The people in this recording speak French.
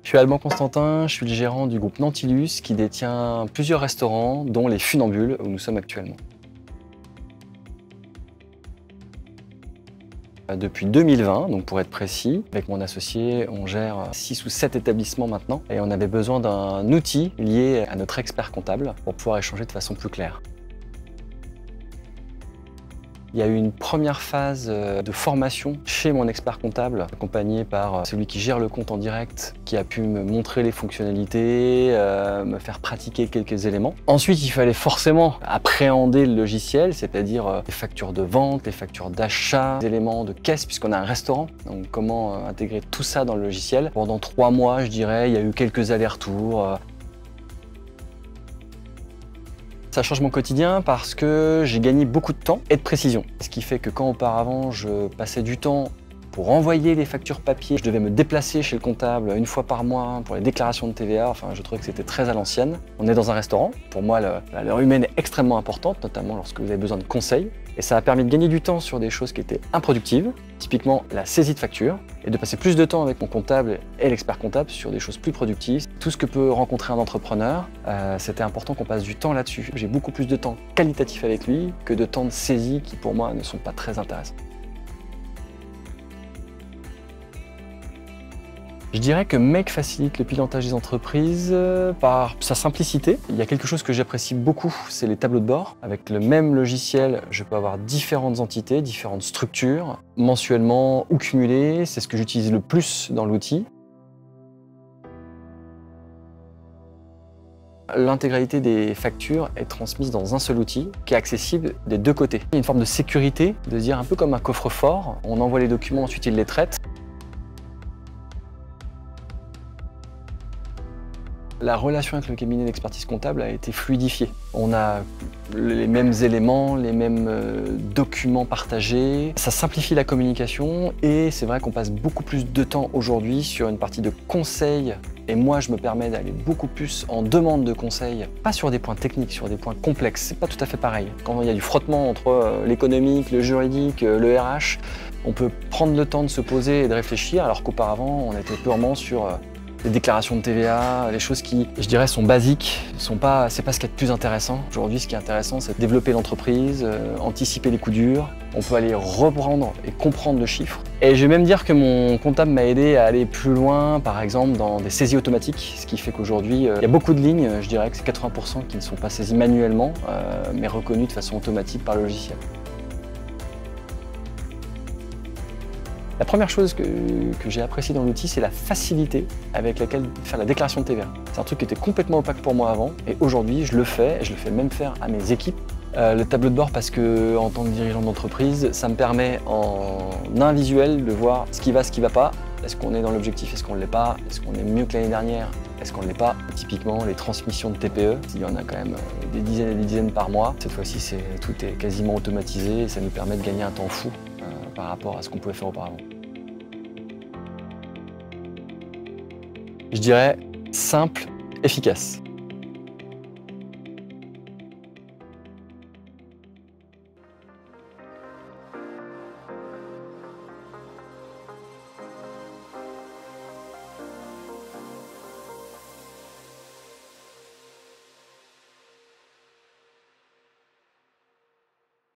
Je suis Alban Constantin, je suis le gérant du groupe Nantilus qui détient plusieurs restaurants, dont les Funambules où nous sommes actuellement. Depuis 2020, donc pour être précis, avec mon associé, on gère 6 ou 7 établissements maintenant et on avait besoin d'un outil lié à notre expert comptable pour pouvoir échanger de façon plus claire. Il y a eu une première phase de formation chez mon expert comptable, accompagné par celui qui gère le compte en direct, qui a pu me montrer les fonctionnalités, me faire pratiquer quelques éléments. Ensuite, il fallait forcément appréhender le logiciel, c'est-à-dire les factures de vente, les factures d'achat, les éléments de caisse, puisqu'on a un restaurant. Donc comment intégrer tout ça dans le logiciel. Pendant 3 mois, je dirais, il y a eu quelques allers-retours. Ça change mon quotidien parce que j'ai gagné beaucoup de temps et de précision. Ce qui fait que quand auparavant je passais du temps pour envoyer les factures papier, je devais me déplacer chez le comptable une fois par mois pour les déclarations de TVA, enfin je trouvais que c'était très à l'ancienne. On est dans un restaurant, pour moi l'heure humaine est extrêmement importante, notamment lorsque vous avez besoin de conseils. Et ça a permis de gagner du temps sur des choses qui étaient improductives, typiquement la saisie de factures, et de passer plus de temps avec mon comptable et l'expert comptable sur des choses plus productives. Tout ce que peut rencontrer un entrepreneur, c'était important qu'on passe du temps là-dessus. J'ai beaucoup plus de temps qualitatif avec lui que de temps de saisie qui pour moi ne sont pas très intéressants. Je dirais que Make facilite le pilotage des entreprises par sa simplicité. Il y a quelque chose que j'apprécie beaucoup, c'est les tableaux de bord. Avec le même logiciel, je peux avoir différentes entités, différentes structures, mensuellement ou cumulées. C'est ce que j'utilise le plus dans l'outil. L'intégralité des factures est transmise dans un seul outil qui est accessible des deux côtés. Il y a une forme de sécurité, de dire un peu comme un coffre-fort. On envoie les documents, ensuite il les traite. La relation avec le cabinet d'expertise comptable a été fluidifiée. On a les mêmes éléments, les mêmes documents partagés. Ça simplifie la communication et c'est vrai qu'on passe beaucoup plus de temps aujourd'hui sur une partie de conseil. Et moi, je me permets d'aller beaucoup plus en demande de conseils, pas sur des points techniques, sur des points complexes. C'est pas tout à fait pareil. Quand il y a du frottement entre l'économique, le juridique, le RH, on peut prendre le temps de se poser et de réfléchir, alors qu'auparavant, on était purement sur les déclarations de TVA, les choses qui, je dirais, sont basiques, c'est pas ce qu'il y a de plus intéressant. Aujourd'hui, ce qui est intéressant, c'est de développer l'entreprise, anticiper les coups durs. On peut aller reprendre et comprendre le chiffre. Et je vais même dire que mon comptable m'a aidé à aller plus loin, par exemple, dans des saisies automatiques, ce qui fait qu'aujourd'hui, il y a beaucoup de lignes, je dirais que c'est 80% qui ne sont pas saisies manuellement, mais reconnues de façon automatique par le logiciel. La première chose que j'ai appréciée dans l'outil, c'est la facilité avec laquelle faire la déclaration de TVA. C'est un truc qui était complètement opaque pour moi avant, et aujourd'hui je le fais, et je le fais même faire à mes équipes. Le tableau de bord parce que, en tant que dirigeant d'entreprise, ça me permet en un visuel de voir ce qui va pas. Est-ce qu'on est dans l'objectif, est-ce qu'on ne l'est pas? Est-ce qu'on est mieux que l'année dernière? Est-ce qu'on ne l'est pas? Typiquement, les transmissions de TPE, il y en a quand même des dizaines et des dizaines par mois. Cette fois-ci, tout est quasiment automatisé et ça nous permet de gagner un temps fou par rapport à ce qu'on pouvait faire auparavant. Je dirais simple, efficace.